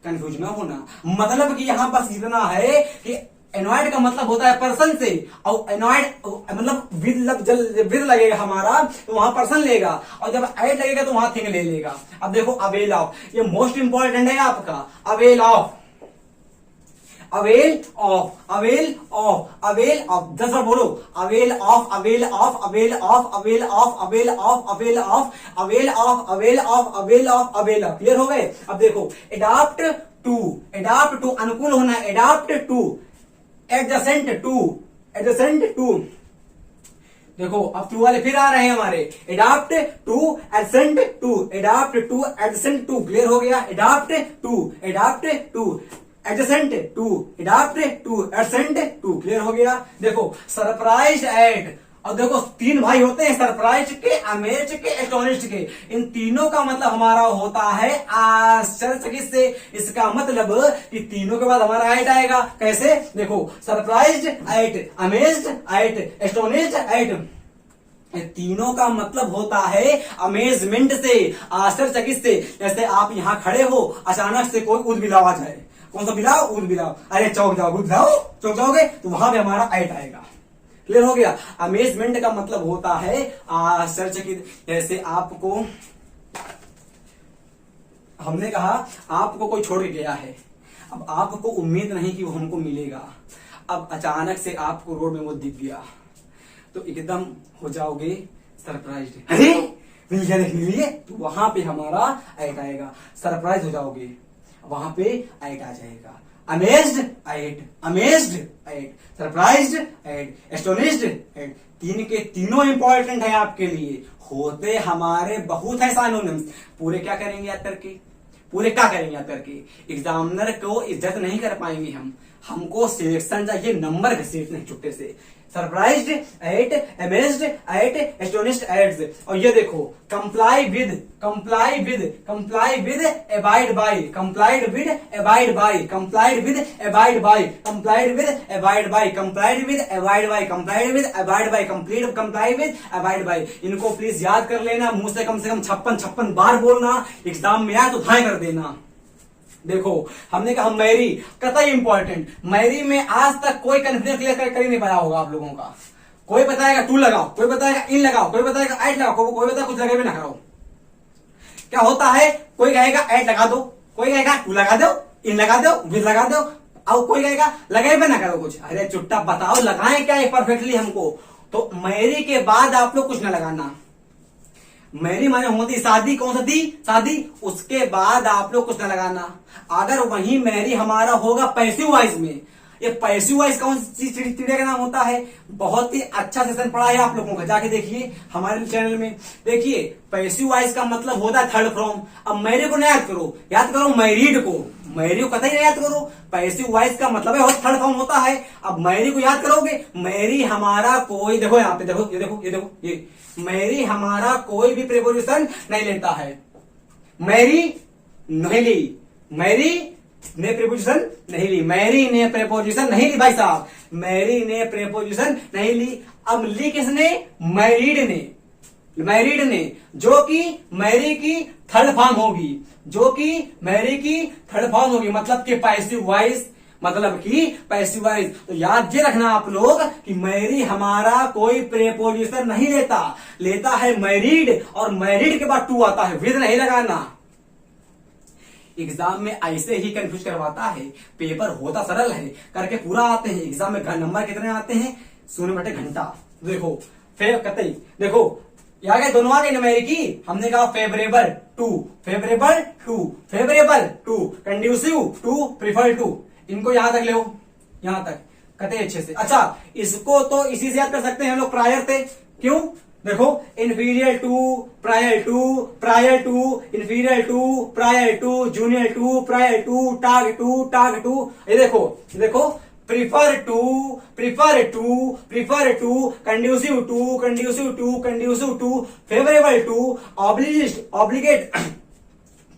कंफ्यूज ना होना, मतलब कि यहां बस इतना है कि एनॉयड का मतलब होता है पर्सन से, और एनॉयड मतलब विद लगेगा हमारा तो वहां पर्सन लेगा, और जब ऐड लगेगा तो वहां थिंग ले लेगा। अब देखो अवेल ऑफ, ये मोस्ट इंपॉर्टेंट है आपका। Avail of, avail of, avail of, avail of, 10 बार बोलो। Avail of, avail of, avail of, avail of, avail of, avail of, avail of, avail of, avail of, avail of. Clear हो गए? अब देखो adapt to, adapt to अनुकूल होना है, adapt to, adjacent to, adjacent to. देखो अब to वाले फिर आ रहे हैं हमारे, adapt to adjacent to, adapt to adjacent to. Clear हो गया? Adapt to, adapt to adjacent to, adapt to adjacent to. Clear हो गया? देखो सरप्राइज एट, और देखो 3 भाई होते हैं, सरप्राइज के, अमेज के, एस्टोनिश्ड के। इन तीनों का मतलब हमारा होता है आश्चर्यचकित से। इसका मतलब कि तीनों के बाद हमारा एट आएगा। कैसे? देखो surprise at, amazed at, astonished at. तीनों का मतलब होता है अमेजमेंट से, आश्चर्यचकित से। जैसे आप यहाँ खड़े हो, अचानक से कोई ऊद बिलाव आ जाए, कौन सा बिलाव? ऊद बिलाव। अरे चौक जाओ, ऊद बिलाव, चौक जाओगे, तो वहां पे हमारा एट आएगा। क्लियर हो गया? अमेजमेंट का मतलब होता है आश्चर्यचकित। जैसे आपको हमने कहा आपको कोई छोड़ के गया है, अब आपको उम्मीद नहीं कि वो हमको मिलेगा, अब अचानक से आपको रोड में वो दिख गया, तो एकदम हो जाओगे सरप्राइज। अरे मिल गया देखने के लिए, तो वहां पे हमारा ऐट आएगा। सरप्राइज हो जाओगे, वहां पे ऐट आ जाएगा। Amazed at, amazed at, surprised at, astonished at. 3 के तीनों इंपॉर्टेंट है आपके लिए, होते हमारे बहुत है साइनोनिम्स। पूरे क्या करेंगे याद करके? पूरे क्या करेंगे याद करके? एग्जामिनर को इज्जत नहीं कर पाएंगे हम, हमको सिलेक्शन चाहिए, नंबर घसीटने छुट्टे से। Surprised at, amazed at, astonished at. और ये देखो comply with, comply with, comply with, abide by, complied with, abide by, complied with, abide by, complied with, abide by, complied with, abide by, complied with, abide by, complete, comply with, abide by. इनको please याद कर लेना, मुंह से कम 56 बार बोलना, exam में आए तो धाए कर देना। देखो हमने कहा मैरी कतई इंपॉर्टेंट, मैरी में आज तक कोई कंफ्यूजन क्लियर कर ही नहीं पाया होगा आप लोगों का। कोई बताएगा टू लगाओ, कोई बताएगा इन लगाओ, कोई बताएगा एट लगाओ, कोई बताएगा कुछ लगे भी ना करो। क्या होता है, कोई कहेगा एट लगा दो, कोई कहेगा टू लगा दो, इन लगा दो, विद लगा दो, और कोई कहेगा लगे भी ना करो कुछ। अरे चुट्टा बताओ लगाएं क्या है परफेक्टली हमको। तो मैरी के बाद आप लोग कुछ ना लगाना। मैरी माने होती शादी, कौन सा दी, शादी, उसके बाद आप लोग कुछ ना लगाना। अगर वही मैरी हमारा होगा पैसिव वॉइस में, ये पैसिव वॉइस कौन सी चिड़िया का नाम होता है, बहुत ही अच्छा सेशन पढ़ा है आप लोगों का, जाके देखिए हमारे चैनल में। देखिए पैसिव वॉइस का मतलब होता है थर्ड फॉर्म। अब मैरी को ना याद करो, याद करो मैरिड को, मैरी को कतई याद करो। पैसिव वॉइस का मतलब है थर्ड फॉर्म होता है। अब मैरी को याद करोगे, मैरी हमारा कोई, देखो यहाँ पे देखो, ये देखो, ये देखो, ये मैरी हमारा कोई भी प्रीपोजिशन नहीं लेता है। मैरी नहीं ली, मैरी ने प्रीपोजिशन नहीं ली, मैरी ने प्रीपोजिशन नहीं ली भाई साहब, मैरी ने प्रीपोजिशन नहीं ली। अब ली किसने, मैरिड ने, मैरिड ने, जो कि मैरी की थर्ड फॉर्म होगी, जो कि मैरी की थर्ड फॉर्म होगी, मतलब कि पैसिव वॉइस, मतलब कि पैसिव वॉइस। तो याद ये रखना आप लोग कि मैरी हमारा कोई प्रीपोजिशन नहीं लेता, लेता है मैरिड, और मैरिड के बाद टू आता है, विद नहीं लगाना। एग्जाम में ऐसे ही कंफ्यूज करवाता है, पेपर होता सरल है, करके पूरा आते हैं। एग्जाम में नंबर कितने आते हैं, 0/घंटा। देखो कतई देखो यहाँ गए, दोनों आ गए ना मैरी की। हमने कहा favourable to, favourable to, favourable to, conducive to, prefer to. इनको यहां तक ले, यहां तक कते अच्छे से। अच्छा इसको तो इसी से याद कर सकते हैं हम लोग, प्रायर थे, क्यों, देखो inferior to, prior to, prior to, inferior to, prior to, junior to, prior to, talk to, talk to. ये देखो, ये देखो prefer to, prefer to, prefer to, conducive to, conducive to, conducive to, favourable to, obligate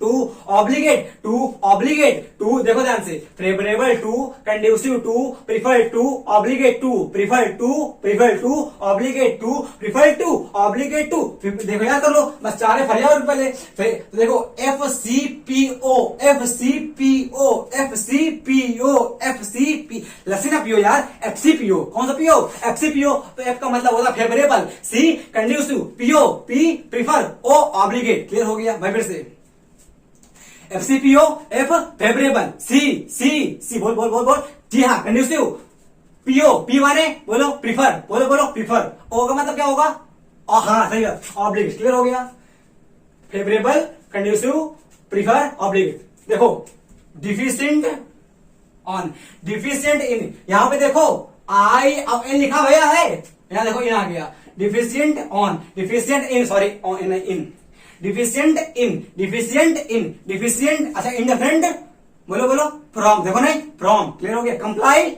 to, obligate to, obligate to. देखो ध्यान से, favourable to, conducive to, prefer to, obligate to, prefer to, prefer to, obligate to, prefer to, obligate to. देखो याद कर लो, बस चारे फरिया और पहले। तो देखो FCPO, FCPO, FCPO, FCP, लस्सी ना पियो यार, FCPO, कौन सा पियो, FCPO। तो F का मतलब होता है favourable, C conducive, PO, P prefer, O obligate. Clear हो गया भाई, फिर से FCPO, F फेवरेबल, C बोल बोल बोल बोल, जी हाँ कंड्यूसिव, PO, P माने बोलो प्रीफर, बोलो बोलो प्रीफर, O का मतलब क्या होगा, हाँ सही है, ऑब्लिगेट। क्लियर हो गया, फेवरेबल, कंड्यूसिव, प्रीफर, ऑब्लिगेट। देखो डिफिशिएंट ऑन, डिफिशिएंट इन, यहां पे देखो आई अब एन लिखा भैया है, यहां देखो इन आ गया, deficient on, deficient in, sorry in, deficient in, deficient in, deficient, अच्छा इंडिफरेंट, बोलो बोलो फ्रॉम, देखो नहीं फ्रॉम। क्लियर हो गया, कंप्लाई,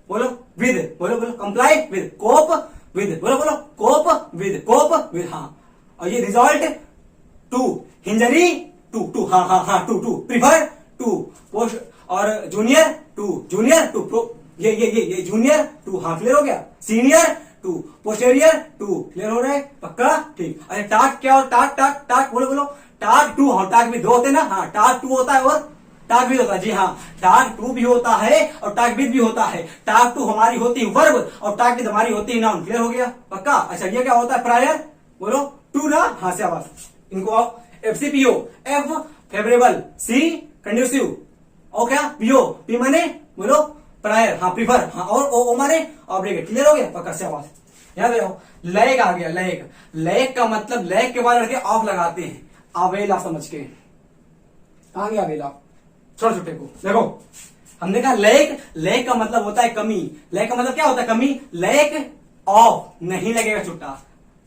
बोलो विद, बोलो बोलो कंप्लाई विद, कोप विद, बोलो बोलो कोप विद, कोप विद, हाँ। और ये रिजल्ट टू, हिंजरी टू, टू हाँ हाँ हाँ, to to, prefer to, post, और junior to, junior to, pro, ये जूनियर टू, हाँ क्लियर हो गया, senior to, posterior to. Clear हो रहा है, पक्का, ठीक। अरे टाक क्या, और टाक टाक टाक, बोलो बोलो टाक टू, हाँ टाक भी दो होते ना, हाँ टाक टू होता है और टाक भी होता है, जी हाँ टाक टू भी होता है और टाक भी होता है। टाक टू हमारी होती है वर्ब और टाक भी हमारी होती है नाउन। क्लियर हो गया, पक्का। अच्छा ये क्या होता है, प्रायर, बोलो टू ना, हाँ से आवाज। इनको FCPO, F favourable, C conducive, O क्या PO, P माने बोलो प्रायर, हाँ प्रीफर, हाँ, और ओ माने ऑब्लिगेट। क्लियर हो गया, पक्का से आवाज। याद रखो, लैग आ गया, लैग, लैग का मतलब लैग के बाद लड़के ऑफ लगाते हैं, अवेला समझ के, आ गया अवेला, छोटे छोटे को। देखो हमने कहा लैग, लैग का मतलब होता है कमी, लैग का मतलब क्या होता है, कमी, लैग ऑफ नहीं लगेगा छुट्टा,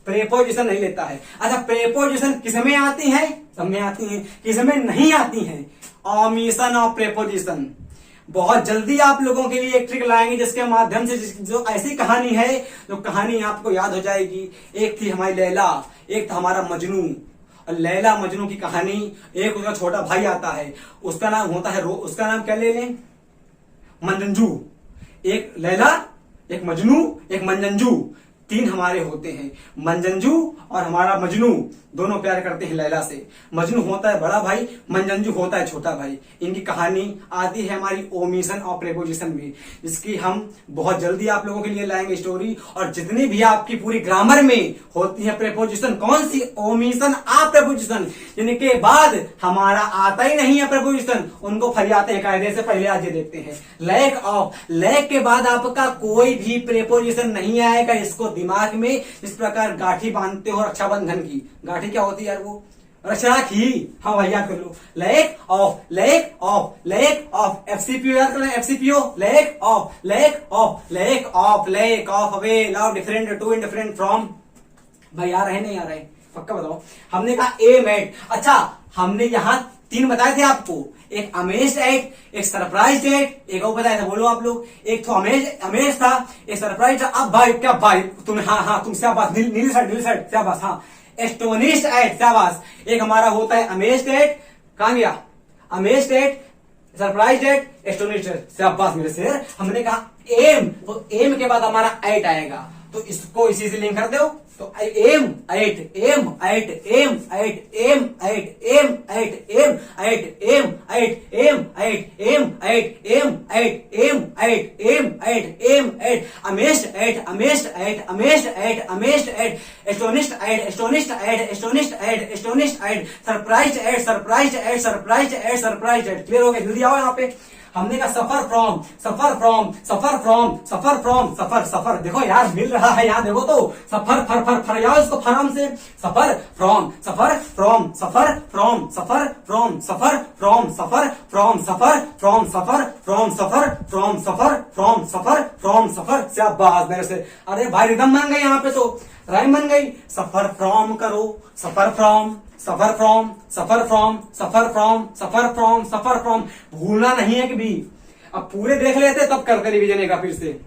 प्रेपोजिशन नहीं लेता है। अच्छा प्रेपोजिशन किसमें आती है, सब में आती है, किसमें नहीं आती है, ओमिशन ऑफ प्रेपोजिशन, बहुत जल्दी आप लोगों के लिए एक ट्रिक लाएंगे जिसके माध्यम से जो ऐसी कहानी है, जो कहानी आपको याद हो जाएगी। एक थी हमारी लैला, एक था हमारा मजनू। और लैला मजनू की कहानी, एक उसका छोटा भाई आता है, उसका नाम होता है उसका नाम क्या ले लें, मंजनजू। एक लैला, एक मजनू, एक मंजनजू, तीन हमारे होते हैं। मंजनजू और हमारा मजनू दोनों प्यार करते हैं लैला से। मजनू होता है बड़ा भाई, मंजनजू होता है छोटा भाई। इनकी कहानी आती है हमारी ओमिशन और प्रेपोजिशन में, जिसकी हम बहुत जल्दी आप लोगों के लिए लाएंगे स्टोरी। और जितनी भी आपकी पूरी ग्रामर में होती है प्रेपोजिशन, कौन सी, ओमिशन आ प्रेपोजिशन, जिनके बाद हमारा आता ही नहीं है प्रेपोजिशन, उनको फरियाते हैं कायदे से। पहले आज ये देखते हैं लैक ऑफ। लैक के बाद आपका कोई भी प्रेपोजिशन नहीं आएगा। इसको दिमाग में इस प्रकार गांठी बांधते हो रक्षाबंधन की। गांठी क्या होती है यार, वो रक्षाराखी। हाँ भाई याद कर लो, lack of, lack of, lack of. FCPO याद कर लें, FCPO, lack of, lack of, lack of, lack of, avail of, different to, indifferent from. भाई आ रहे नहीं आ रहे, पक्का बताओ। हमने कहा एम एट। अच्छा, हमने यहां तीन बताए थे आपको, एक अमेज्ड एट, एक सरप्राइज्ड एट, एक और बताया था, बोलो आप लोग। एक तो अमेज था, एक सरप्राइज था। अब भाई क्या भाई तुम, हाँ तुम शाबाश, नीली शर्ट शाबाश, हाँ एस्टोनिश्ड एट शाबाश। एक हमारा होता है अमेज्ड एट, कहां गया, amazed at, surprised at, astonished at, शाबाश मेरे शेर। हमने कहा एम, तो एम के बाद हमारा एट आएगा, तो इसको इसी से लिंक कर दो। तो aim at, aim at, aim at, aim at, aim at, aim at, aim at, aim at, aim at, aim at, aim at, aim at, aim at, amazed at, amazed at, amazed at, amazed at, astonished at, astonished at, astonished at, astonished at, surprised at, surprised at, surprised at, surprised at. Clear हो गया, जल्दी आओ यहाँ पे। हमने कहा suffer from, suffer from, suffer from, suffer from, सफर, सफर देखो यार मिल रहा है, यहाँ देखो तो सफर, फर फर फर जाओ इसको फराम से। Suffer from, suffer from, suffer from, suffer from, suffer from, suffer from, suffer from, suffer from, suffer from, suffer from, suffer from, suffer. शाबाश मेरे से। अरे भाई रिदम बन गई यहाँ पे, तो राइम बन गई। सफर फ्रॉम करो, सफर from, suffer from, suffer from, suffer from, suffer from, suffer from. भूलना नहीं है कि भी। अब पूरे देख लेते तब करते रिवीजन का फिर से।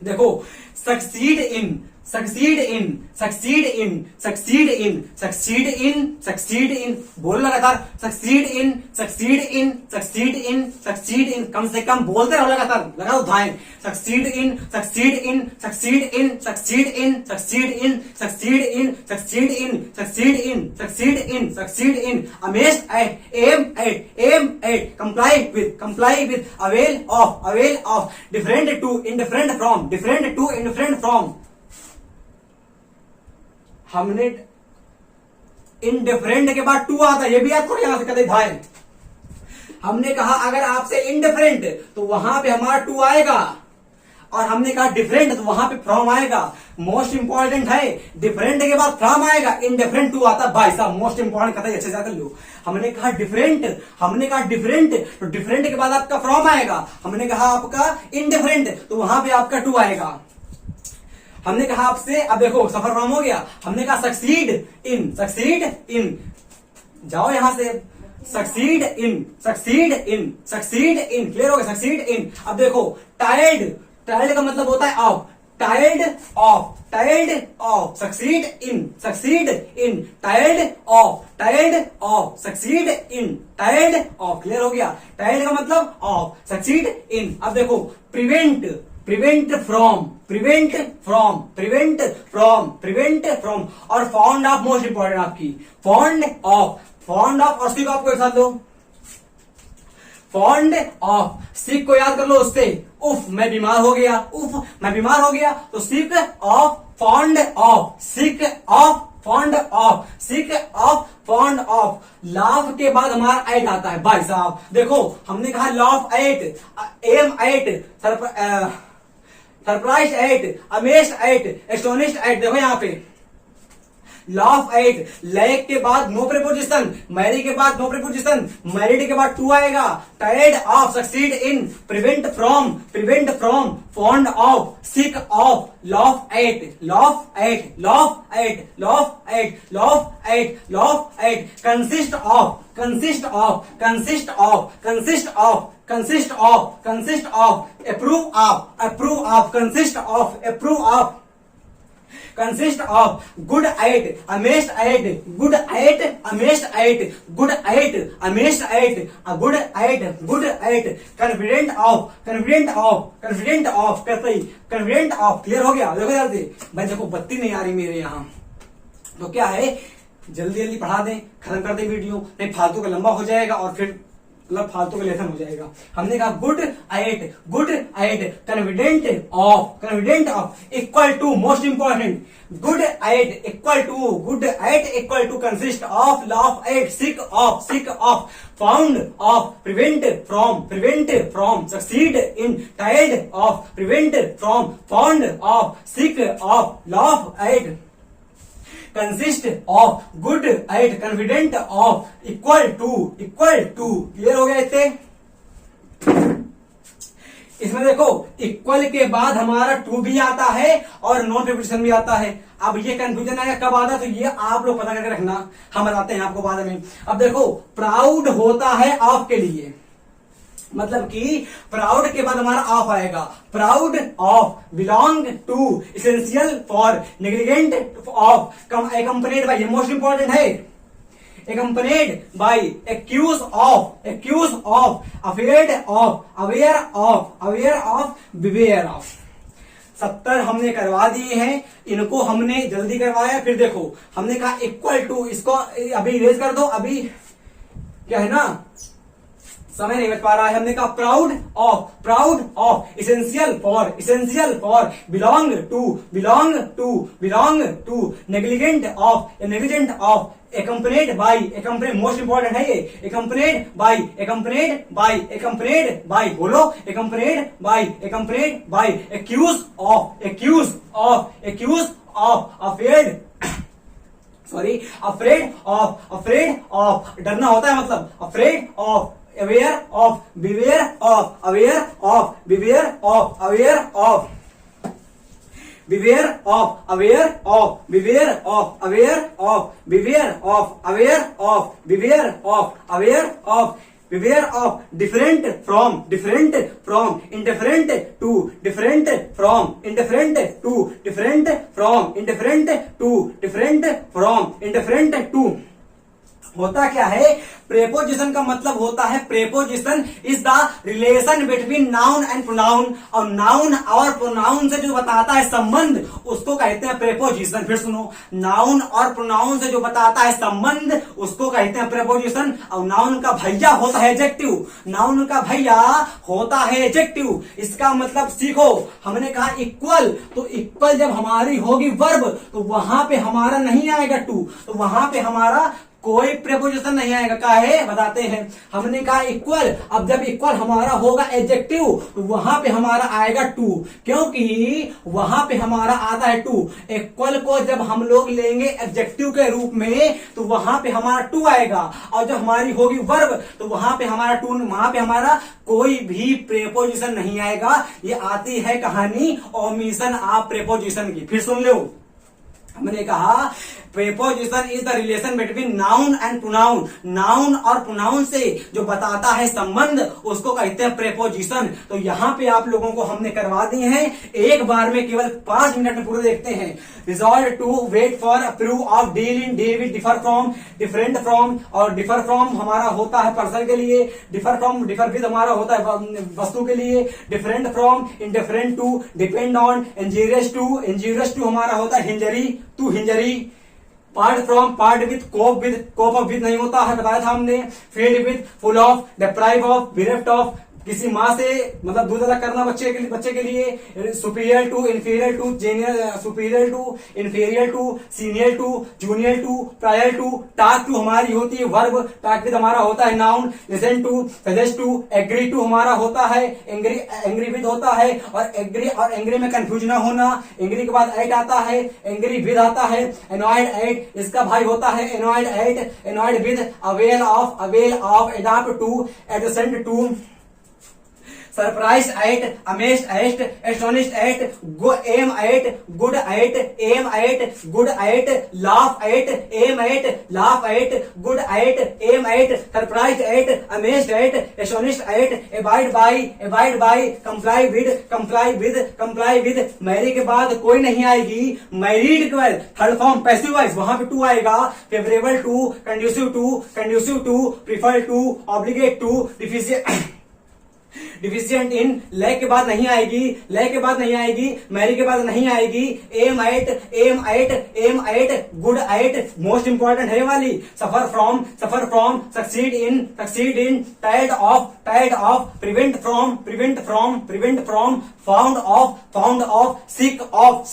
देखो succeed in, succeed in, succeed in, succeed in, succeed in, succeed in, बोल लगातार, succeed in, succeed in, succeed in, succeed in, कम से कम बोलते रहो लगातार, लगाओ धाएं। Succeed in, succeed in, succeed in, succeed in, succeed in, succeed in, succeed in, succeed in, succeed in, succeed in, amazed at, aim at, aim at, comply with, avail of, different to, indifferent from, different to, indifferent from. हमने indifferent के बाद to आता है, ये भी याद करो यहां से कदे धाए। हमने कहा अगर आपसे इनडिफरेंट तो वहां पे हमारा टू आएगा, और हमने कहा डिफरेंट तो वहां पे फ्रॉम आएगा। मोस्ट इंपॉर्टेंट है, डिफरेंट के बाद फ्रॉम आएगा, इनडिफरेंट टू आता है। भाई साहब मोस्ट इंपॉर्टेंट कथा अच्छे से कर लो। हमने कहा डिफरेंट, हमने कहा डिफरेंट, तो डिफरेंट के बाद आपका फ्रॉम आएगा। हमने कहा आपका इनडिफरेंट तो वहां पे आपका टू आएगा। हमने कहा आपसे, अब देखो सफर फ्रॉम हो गया। हमने कहा सक्सीड इन, सक्सीड इन, जाओ यहां से, succeed in, succeed in, succeed in, clear हो गया, सक्सीड इन। अब देखो टायर्ड, टायर्ड का मतलब होता है of, tired of, tired of, succeed in, succeed in, tired of, tired of, succeed in, tired of, clear हो गया। टायर्ड का मतलब ऑफ, सक्सीड इन। अब देखो prevent, prevent from, prevent from, prevent from, prevent from, और found of most important आपकी, found of, fond of, और सीख आपको एक साथ लो, फाउंड ऑफ, सीख को याद कर लो उससे, उफ मैं बीमार हो गया, उफ मैं बीमार हो गया, तो सीख ऑफ, फाउंड ऑफ, सीख ऑफ, फाउंड ऑफ, सीख ऑफ, फाउंड ऑफ। लाफ के बाद हमारा एट आता है। भाई साहब देखो हमने कहा laugh at, aim at, surprise at, amazed at, astonished at. देखो यहाँ पे लॉ ऑफ 8, लैक के बाद नो प्रीपोजिशन, मैरी के बाद नो प्रीपोजिशन, मैरिड के बाद टू आएगा, tired of, succeed in, prevent from, fond of, sick of, law of 8, law of 8, law of 8, law of 8, law of 8, law of 8, consist of, consist of, consist of, consist of, consist of, consist of, approve of, approve of, consist of, approve of, consist of, good at, amazed at, good at, amazed at, good at, amazed at, good at, good at, confident of, confident of, confident of, कैसे confident of, clear हो गया? देखो जल्दी भाई, देखो बत्ती नहीं आ रही मेरे यहाँ, तो क्या है, जल्दी जल्दी पढ़ा दें, खत्म कर दें वीडियो, नहीं फालतू का लंबा हो जाएगा और फिर मतलब फालतू का लेसन हो जाएगा। हमने कहा good at, confident of equal to, most important, good at equal to consist of, law of 8, sick of, fond of, prevent from, succeed in, tired of, prevent from, fond of, sick of, law of 8, consist of, good at, confident of, equal to, clear हो गया इससे? इसमें देखो equal के बाद हमारा to भी आता है और नॉन प्रीपोजिशन भी आता है। अब ये कंफ्यूजन आएगा कब आता है, तो ये आप लोग पता करके रखना, हम बताते हैं आपको बाद में। अब देखो प्राउड होता है ऑफ के लिए, मतलब कि प्राउड के बाद हमारा ऑफ आएगा, proud of, belong to, essential for, negligent of, accompanied by, ये मोस्ट इंपॉर्टेंट है, accompanied by, accuse of, afraid of, aware of, beware of. 70 हमने करवा दिए हैं, इनको हमने जल्दी करवाया। फिर देखो हमने कहा इक्वल टू, इसको अभी इरेज कर दो, अभी क्या है ना, समय नहीं बच पा रहा है। हमने कहा proud of, essential for, belong to, negligent of, accompanied by, most important है ये, accompanied by, बोलो, accompanied by, accuse of, afraid of, डरना होता है मतलब, afraid of, aware of, beware of, aware of, beware of, aware of, beware of, aware of, beware of, aware of, beware of, aware of, beware of, aware of, beware of, different from, indifferent to, different from, indifferent to, different from, indifferent to, different from, indifferent to। होता क्या है, preposition का मतलब होता है, preposition is the relation between noun and pronoun, और noun और pronoun से जो बताता है संबंध उसको कहते हैं प्रेपोजिशन। फिर सुनो, नाउन और प्रोनाउन से जो बताता है संबंध उसको कहते हैं प्रेपोजिशन। और नाउन का भैया होता है एडजेक्टिव, नाउन का भैया होता है एडजेक्टिव। इसका मतलब सीखो, हमने कहा इक्वल, तो इक्वल जब हमारी होगी वर्ब तो वहां पे हमारा नहीं आएगा टू, तो वहां पे हमारा कोई प्रेपोजिशन नहीं आएगा। क्या है बताते हैं, हमने कहा इक्वल, अब जब इक्वल हमारा होगा एडजेक्टिव तो वहां पे हमारा आएगा टू, क्योंकि वहां पे हमारा आता है टू। इक्वल को जब हम लोग लेंगे एडजेक्टिव के रूप में तो वहां पे हमारा टू आएगा, और जब हमारी होगी वर्ब तो वहां पे हमारा टू, वहां पे हमारा कोई भी प्रेपोजिशन नहीं आएगा। ये आती है कहानी ओमिशन ऑफ प्रेपोजिशन की। फिर सुन लो, हमने कहा preposition is the relation between noun and pronoun, noun और प्रोनाउन से जो बताता है संबंध उसको कहते हैं प्रेपोजिशन। तो यहाँ पे आप लोगों को हमने करवा दिए हैं, एक बार में केवल 5 मिनट में पूरे देखते हैं। Resolve to, wait for, approve of, deal in, deal with, differ from, different from, और डिफर फ्रॉम हमारा होता है पर्सन के लिए, डिफर फ्रॉम, डिफर विद हमारा होता है वस्तु के लिए, different from, indifferent to, depend on, injurious to हमारा होता है हिंजरी टू, हिंजरी, part from, part with, cope of with नहीं होता है, बताया था हमने, filled with, full of, deprive of, bereft of, किसी माँ से मतलब दूध अलग करना बच्चे के लिए, superior to, inferior to, superior to, inferior to, senior to, junior to, prior to, task to हमारी होती है वर्ब, टास्क विद हमारा होता है noun, listen to, suggest to, agree to हमारा होता है, एंग्री विद होता है, और एंग्री में कंफ्यूज ना होना, एंग्री के बाद एट आता है, एंग्री विद आता है, एनॉयड एट इसका भाई होता है annoyed at, annoyed with, avail of, adapt to, adjacent to, surprise at, amazed at, astonished at, aim at, good at, aim at, good at, laugh at, aim at, laugh at, good at, aim at, surprise at, amazed at, astonished at, abide by, comply with, marry के बाद कोई नहीं आएगी, married के बाद third form passive voice वहां पे to आएगा, favourable to, conducive to, prefer to, obligate to, deficient in, ले के बाद नहीं आएगी, मैरी के बाद नहीं आएगी, aim at, good at, most important है वाली, suffer from, succeed in, tired of, prevent from, fond of, sick of,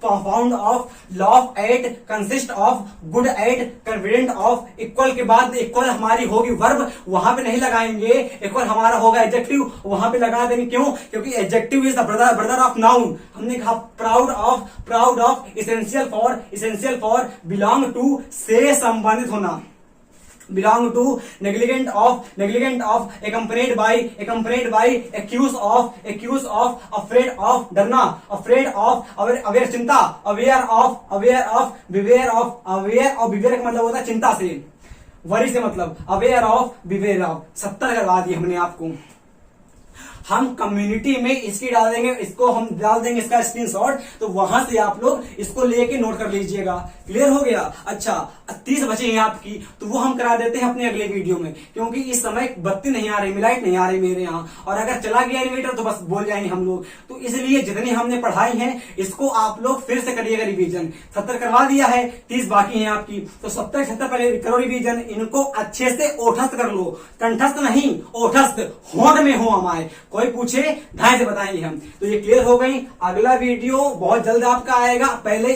fond of, laugh at, consist of, good at, confident of, equal के बाद इक्वल हमारी होगी वर्ब, वहां पे नहीं लगाएंगे, इक्वल हमारा होगा एडजेक्टिव, वहां पे लगा देंगे, क्यों? क्योंकि adjective is the brother of noun. हमने कहा proud of, essential for, belong to, से संबंधित होना, belong to, negligent of, accompanied by, accuse of, afraid of, डरना, अवेयर चिंता, अवेयर ऑफ, बिवेयर का मतलब होता है चिंता से, वरी से मतलब अवेयर ऑफ, बिवेयर ऑफ। 70 करवा दी हमने आपको। हम कम्युनिटी में इसकी डाल देंगे, इसका स्क्रीनशॉट, तो वहां से आप लोग इसको लेके नोट कर लीजिएगा। क्लियर हो गया? अच्छा 30 बचे हैं आपकी, तो वो हम करा देते हैं अपने अगले वीडियो में, क्योंकि इस समय बत्ती नहीं आ रही, लाइट नहीं आ रही मेरे यहाँ, और अगर चला गया इन्वर्टर तो बस बोल जाएंगे हम लोग। तो इसलिए जितनी हमने पढ़ाई है इसको आप लोग फिर से करिएगा रिवीजन। 70 करवा दिया है, 30 बाकी है आपकी, तो 70 पहले करो रिवीजन। इनको अच्छे से ओठस्थ कर लो, कंठस्थ नहीं, ओठस्थ, होंठ में हो हमारे। कोई पूछे ढाई से बताएंगे हम। तो ये क्लियर हो गई। अगला वीडियो बहुत जल्द आपका आएगा। पहले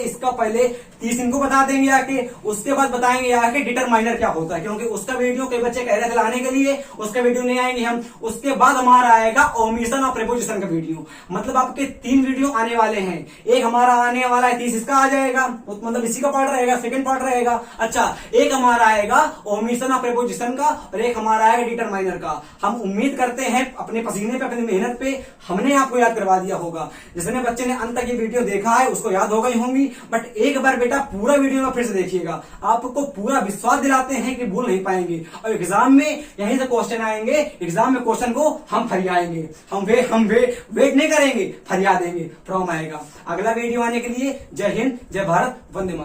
30 इनको बता देंगे आके, उसके बाद बताएंगे आके डिटरमाइनर क्या होता है, क्योंकि उसका वीडियो कई बच्चे कह रहे थे लाने के लिए, उसका वीडियो नहीं आएंगे हम। उसके बाद हमारा आएगा ओमिशन और प्रीपोजिशन का वीडियो। मतलब आपके 3 वीडियो आने वाले हैं। एक हमारा आने वाला है 30, इसका आ जाएगा, मतलब इसी का पार्ट रहेगा, सेकंड पार्ट रहेगा। अच्छा, एक हमारा आएगा ओमिशन और प्रीपोजिशन का, और एक हमारा आएगा डिटरमाइनर का। हम उम्मीद करते हैं अपने पसीने पे, अपनी मेहनत पे हमने आपको याद करवा दिया होगा। जिसने बच्चे ने अंत तक ये वीडियो देखा है उसको याद होगा ही होंगी, बट एक बार बेटा पूरा वीडियो में फिर से देखिएगा। आपको पूरा विश्वास दिलाते हैं कि भूल नहीं पाएंगे, और एग्जाम में यहीं से क्वेश्चन आएंगे। एग्जाम में क्वेश्चन को हम फरियाएंगे, हम वेट नहीं करेंगे, फरिया देंगे, फ्रॉम आएगा। अगला वीडियो आने के लिए जय हिंद, जय भारत, वंदे मातरम।